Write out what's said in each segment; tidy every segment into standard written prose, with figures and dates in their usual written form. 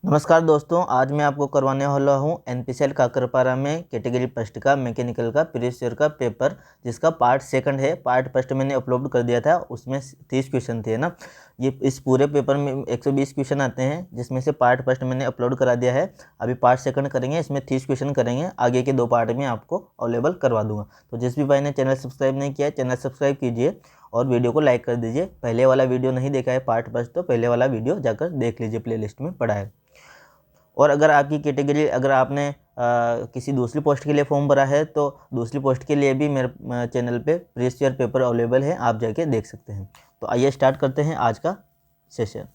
नमस्कार दोस्तों, आज मैं आपको करवाने वाला हूँ एनपीसीएल काकरपारा में कैटेगरी फर्स्ट का मैकेनिकल का प्रीवियस ईयर का पेपर, जिसका पार्ट सेकंड है। पार्ट फर्स्ट मैंने अपलोड कर दिया था, उसमें 30 क्वेश्चन थे ना। ये इस पूरे पेपर में 120 क्वेश्चन आते हैं, जिसमें से पार्ट फर्स्ट मैंने अपलोड करा दिया है। अभी पार्ट सेकंड करेंगे, इसमें 30 क्वेश्चन करेंगे। आगे के 2 पार्ट में आपको अवेलेबल करवा दूंगा। तो जिस भी भाई ने चैनल सब्सक्राइब नहीं किया है, चैनल सब्सक्राइब कीजिए और वीडियो को लाइक कर दीजिए। पहले वाला वीडियो नहीं देखा है पार्ट फर्स्ट, तो पहले वाला वीडियो जाकर देख लीजिए, प्लेलिस्ट में पड़ा है। और अगर आपकी कैटेगरी, अगर आपने किसी दूसरी पोस्ट के लिए फॉर्म भरा है, तो दूसरी पोस्ट के लिए भी मेरे चैनल पे प्रीवियस ईयर पेपर अवेलेबल है, आप जाके देख सकते हैं। तो आइए स्टार्ट करते हैं आज का सेशन।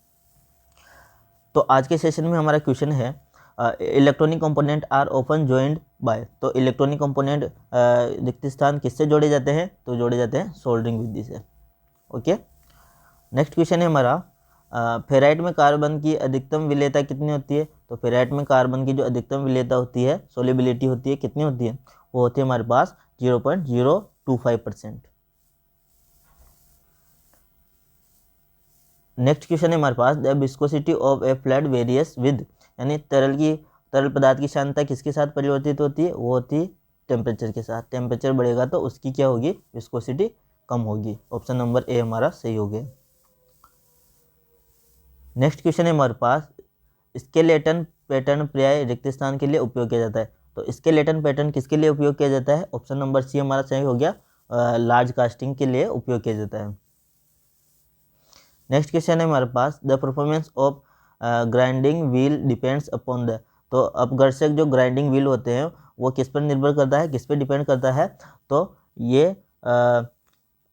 तो आज के सेशन में हमारा क्वेश्चन है electronic component are often joined by. तो इलेक्ट्रॉनिक कंपोनेंट रिक्त स्थान किससे जोड़े जाते हैं? तो जोड़े जाते हैं सोल्डरिंग विधि से। ओके, नेक्स्ट क्वेश्चन है हमारा, फेराइट में कार्बन की अधिकतम विलेयता कितनी होती है? तो फेराइट में कार्बन की जो अधिकतम विलेयता होती है, सोलिबिलिटी होती है, कितनी होती है? वो होती है हमारे पास 0.025%। नेक्स्ट क्वेश्चन है हमारे पास, the viscosity of a fluid varies with, यानी तरल पदार्थ की सांद्रता किसके साथ परिवर्तित होती है? वो होती है टेम्परेचर के साथ। टेम्परेचर बढ़ेगा तो उसकी क्या होगी? विस्कोसिटी कम होगी। ऑप्शन नंबर ए हमारा सही हो गया। नेक्स्ट क्वेश्चन है हमारे पास, स्केलेटन पैटर्न पर्याय रिक्त स्थान के लिए उपयोग किया जाता है। तो स्केलेटन पैटर्न किसके लिए उपयोग किया जाता है? ऑप्शन नंबर सी हमारा सही हो गया, लार्ज कास्टिंग के लिए उपयोग किया जाता है। नेक्स्ट क्वेश्चन है हमारे पास, the performance of grinding wheel depends upon the. तो अपघर्षक जो ग्राइंडिंग व्हील होते हैं वो किस पर निर्भर करता है, किस पर डिपेंड करता है? तो ये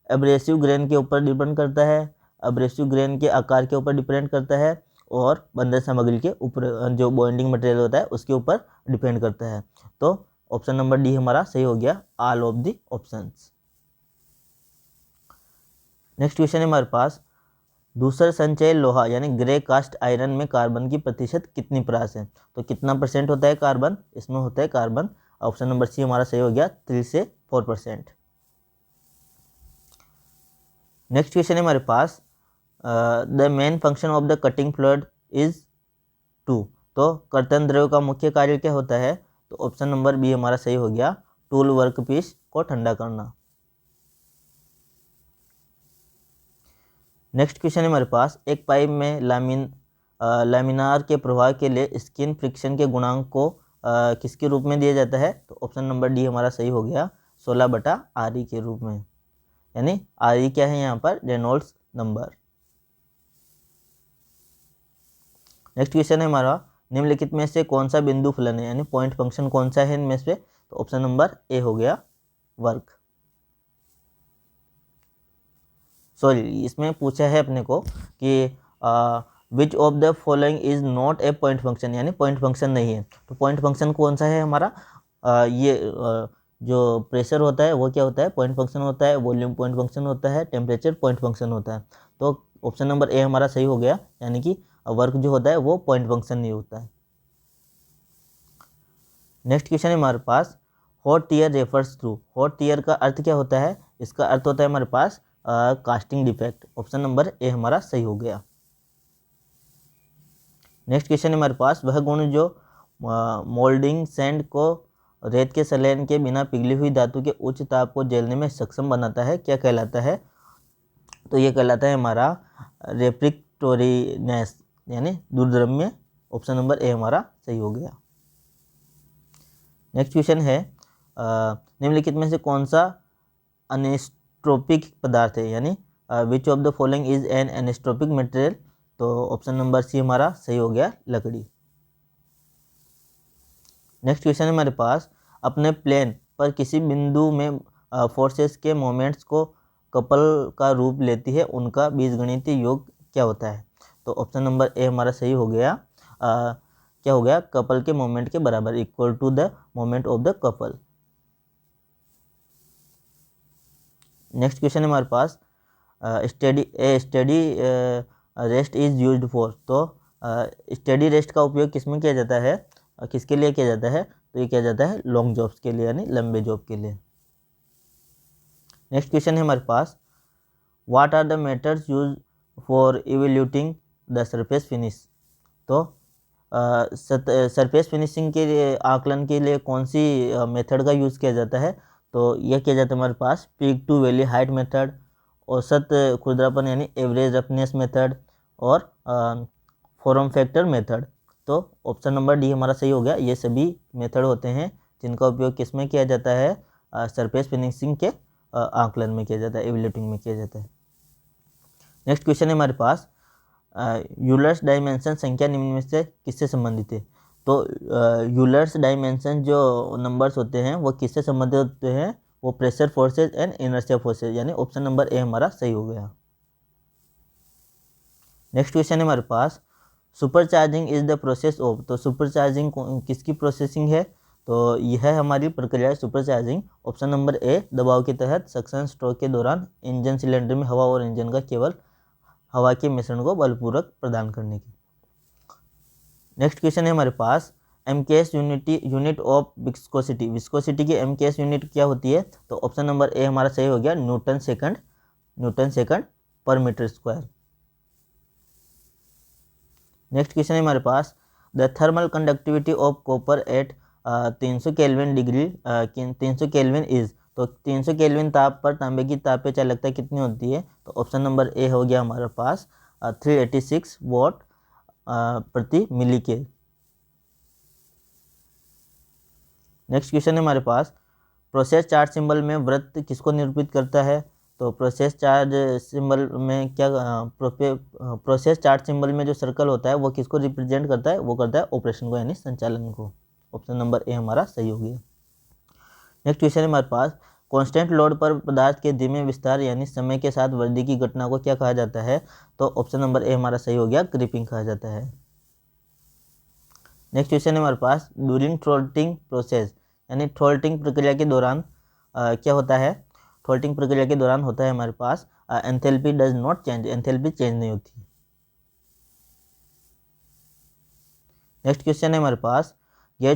एब्रेसिव ग्रेन के ऊपर डिपेंड करता है, एब्रेसिव ग्रेन के आकार के ऊपर डिपेंड करता है, और बंधन सामग्री के ऊपर जो बॉन्डिंग मटेरियल होता है उसके ऊपर डिपेंड करता है। तो ऑप्शन नंबर डी हमारा सही हो गया, all of the options. Next question है हमारे पास, दूसरा संचय लोहा यानी ग्रे कास्ट आयरन में कार्बन की प्रतिशत कितनी परास है? तो कितना परसेंट होता है कार्बन? इसमें होता है कार्बन, ऑप्शन नंबर सी हमारा सही हो गया, 3 से 4%। नेक्स्ट क्वेश्चन है हमारे पास, the main function of the cutting fluid is to. तो कर्तन द्रव का मुख्य कार्य क्या होता है? तो ऑप्शन नंबर बी हमारा सही हो गया, टूल वर्क पीस को ठंडा करना। नेक्स्ट क्वेश्चन है हमारे पास, एक पाइप में लैमिनार के प्रवाह के लिए स्किन फ्रिक्शन के गुणांक को किसके रूप में दिया जाता है? तो ऑप्शन नंबर डी हमारा सही हो गया, 16/RE के रूप में। यानी RE क्या है यहाँ पर? Reynolds number. नेक्स्ट क्वेश्चन है हमारा, निम्नलिखित में से कौन सा बिंदु फलन है, यानी पॉइंट फंक्शन कौन सा है इनमें से? तो ऑप्शन नंबर ए हो गया, वर्क। सॉरी, इसमें पूछा है अपने को कि विच of the following is not a point function, यानी पॉइंट फंक्शन नहीं है। तो पॉइंट फंक्शन कौन सा है हमारा? जो प्रेशर होता है वो क्या होता है? पॉइंट फंक्शन होता है। वॉल्यूम पॉइंट फंक्शन होता है। टेम्परेचर पॉइंट फंक्शन होता है। तो ऑप्शन नंबर ए हमारा सही हो गया, यानी कि वर्क जो होता है वो पॉइंट फंक्शन नहीं होता है। नेक्स्ट क्वेश्चन है हमारे पास, hot tear refers to. Hot tear का अर्थ क्या होता है? इसका अर्थ होता है हमारे पास casting defect. Option number A हमारा सही हो गया। नेक्स्ट क्वेश्चन है हमारे पास, वह गुण जो मोल्डिंग सैंड को रेत के सलैन के बिना पिघली हुई धातु के उच्च ताप को झेलने में सक्षम बनाता है, क्या कहलाता है? तो ये कहलाता है हमारा रेफ्रिक्टोरीनेस, यानी दुर्द्रम्य। ऑप्शन नंबर ए हमारा सही हो गया। नेक्स्ट क्वेश्चन है, निम्नलिखित में से कौन सा अनिस्ट्रोपिक पदार्थ है, यानी which of the following is an anisotropic material? तो ऑप्शन नंबर सी हमारा सही हो गया, लकड़ी। नेक्स्ट क्वेश्चन है हमारे पास, अपने प्लेन पर किसी बिंदु में फोर्सेस के मोमेंट्स को कपल का रूप लेती है, उनका बीजगणितीय योग क्या होता है? तो ऑप्शन नंबर ए हमारा सही हो गया, क्या हो गया? कपल के मोमेंट के बराबर, equal to the moment of the couple. Next question है हमारे पास, steady rest is used for. तो स्टडी रेस्ट का उपयोग किस में किया जाता है, किसके लिए किया जाता है? तो ये किया जाता है लॉन्ग जॉब्स के लिए, यानी लंबे जॉब के लिए। नेक्स्ट क्वेश्चन है हमारे पास, what are the methods use for evaluating the surface finish. तो सरफेस फिनिशिंग के लिए आकलन के लिए कौन सी मेथड का यूज़ किया जाता है? तो यह किया जाता है हमारे पास peak to valley height method, औसत खुरदरापन यानी एवरेज रफनेस मेथड, और फॉर्म फैक्टर मेथड। तो ऑप्शन नंबर डी हमारा सही हो गया। ये सभी मेथड होते हैं जिनका उपयोग किस में किया जाता है? सरफेस फिनिशिंग के आकलन में किया जाता है, एवेल्यूटिंग में किया जाता है। नेक्स्ट क्वेश्चन है हमारे पास, यूलर्स डायमेंशन संख्या निम्न में से किससे संबंधित है? तो यूलर्स डायमेंशन जो नंबर्स होते हैं वो किससे संबंधित होते हैं? वो pressure forces and inertia forces, यानी ऑप्शन नंबर ए हमारा सही हो गया। नेक्स्ट क्वेश्चन है हमारे पास, supercharging is the process of. तो सुपर चार्जिंग किसकी प्रोसेसिंग है? तो यह हमारी प्रक्रिया है supercharging. Option number A, दबाव के तहत सक्शन स्ट्रोक के दौरान इंजन सिलेंडर में हवा और इंजन का केवल हवा के मिश्रण को बलपूर्वक प्रदान करने की। नेक्स्ट क्वेश्चन है हमारे पास, MKS unit of viscosity. Viscosity की एमकेएस यूनिट क्या होती है? तो ऑप्शन नंबर ए हमारा सही हो गया, newton second per metre square. Next question है हमारे पास, the thermal conductivity of copper at 300 kelvin degree 300 kelvin is. तो 300 केल्विन ताप पर तांबे की तापीय चालकता कितनी होती है? तो ऑप्शन नंबर ए हो गया हमारे पास 386 वॉट प्रति मिली के। नेक्स्ट क्वेश्चन है हमारे पास, प्रोसेस चार्ज सिंबल में वृत्त किसको निरूपित करता है? तो प्रोसेस चार्ज सिंबल में क्या प्रोसेस चार्ज सिंबल में जो सर्कल होता है वो किसको रिप्रेजेंट करता है? वो करता है ऑपरेशन को, यानी संचालन को। ऑप्शन नंबर ए हमारा सही हो गया। नेक्स्ट क्वेश्चन है हमारे पास, कांस्टेंट लोड पर पदार्थ के धीमे विस्तार यानी समय के साथ वृद्धि की घटना को क्या कहा जाता है? तो ऑप्शन नंबर ए हमारा सही हो गया, क्रीपिंग कहा जाता है। नेक्स्ट क्वेश्चन है हमारे पास, ड्यूरिंग थ्रोटलिंग प्रोसेस, यानी थ्रोटलिंग प्रक्रिया के दौरान क्या होता है? थ्रोटलिंग प्रक्रिया के दौरान होता है हमारे पास enthalpy does not change, enthalpy change नहीं होती। नेक्स्ट क्वेश्चन है हमारे पास, गैर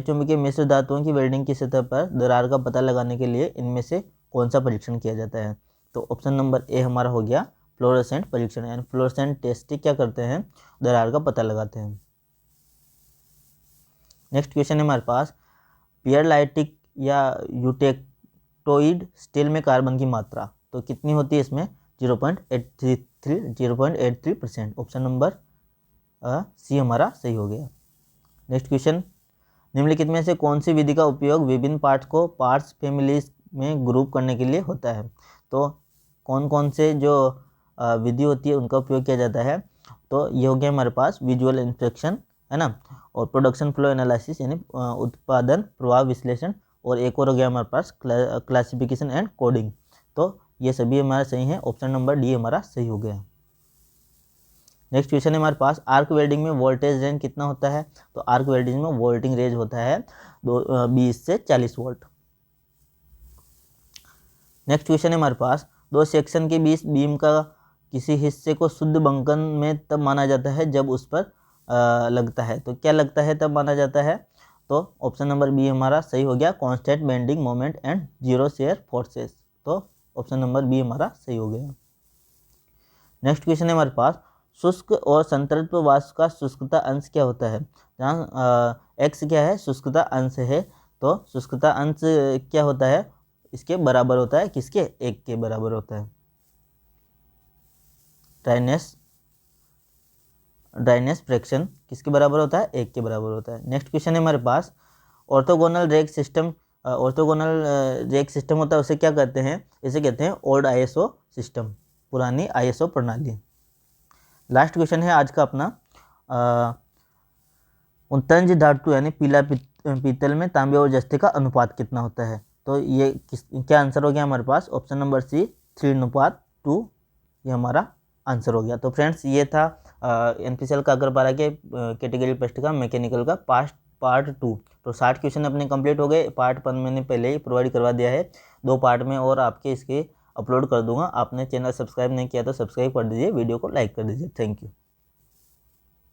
चुंबकीय मिश्र धातुओं की वेल्डिंग की सतह पर दरार का पता लगाने के लिए इनमें से कौन सा परीक्षण किया जाता है? तो ऑप्शन नंबर ए हमारा हो गया, फ्लोरोसेंट परीक्षण, यानी फ्लोरोसेंट टेस्ट क्या करते हैं? दरार का पता लगाते हैं। नेक्स्ट क्वेश्चन है हमारे पास, पियरलाइटिक या यूटेक्टोइड स्टील में कार्बन की मात्रा तो कितनी होती है इसमें? 0.83%। ऑप्शन नंबर सी हमारा सही हो गया। नेक्स्ट क्वेश्चन, निम्नलिखित में से कौन सी विधि का उपयोग विभिन्न पार्ट्स को पार्ट्स फैमिलीज में ग्रुप करने के लिए होता है? तो कौन कौन से जो विधि होती है उनका उपयोग किया जाता है? तो ये हो गया हमारे पास विजुअल इंस्पेक्शन, है ना, और प्रोडक्शन फ्लो एनालिसिस यानी उत्पादन प्रवाह विश्लेषण, और एक और हो गया हमारे पास क्लासिफिकेशन एंड कोडिंग। तो ये सभी हमारे सही हैं। ऑप्शन नंबर डी हमारा सही हो गया। नेक्स्ट क्वेश्चन है हमारे पास, आर्क वेल्डिंग में वोल्टेज रेंज कितना होता है? तो आर्क वेल्डिंग में वोल्टिंग रेंज होता है 20 से 40 वोल्ट। नेक्स्ट क्वेश्चन है हमारे पास, दो सेक्शन के बीच बीम का किसी हिस्से को शुद्ध बंकन में तब माना जाता है जब उस पर लगता है। तो क्या लगता है तब माना जाता है? तो ऑप्शन नंबर बी हमारा सही हो गया, constant bending moment and zero share forces. तो ऑप्शन नंबर बी हमारा सही हो गया। नेक्स्ट क्वेश्चन है हमारे पास, शुष्क और संतृप्त वाष्प का शुष्कता अंश क्या होता है? जहाँ एक्स क्या है? शुष्कता अंश है। तो शुष्कता अंश क्या होता है? इसके बराबर होता है किसके? एक के बराबर होता है। ड्राइनेस फ्रैक्शन किसके बराबर होता है? एक के बराबर होता है। नेक्स्ट क्वेश्चन है हमारे पास, ऑर्थोगोनल रेक सिस्टम होता है, उसे क्या कहते हैं? इसे कहते हैं ओल्ड आईएसओ सिस्टम, पुरानी आईएसओ प्रणाली। लास्ट क्वेश्चन है आज का अपना, तंज धातु यानी पीला पीतल में तांबे और जस्ते का अनुपात कितना होता है? तो ये क्या आंसर हो गया हमारे पास? ऑप्शन नंबर सी 3:2 ये हमारा आंसर हो गया। तो फ्रेंड्स ये था एनपीसीएल काकरपारा के कैटेगरी प्रश्न का मैकेनिकल का पार्ट 2। तो 60 क्वेश्चन अपने कंप्लीट हो गए। पार्ट 1 मैंने पहले ही प्रोवाइड करवा दिया है, 2 पार्ट में और आपके इसके अपलोड कर दूंगा। आपने चैनल सब्सक्राइब नहीं किया तो सब्सक्राइब कर दीजिए, वीडियो को लाइक कर दीजिए। Thank you.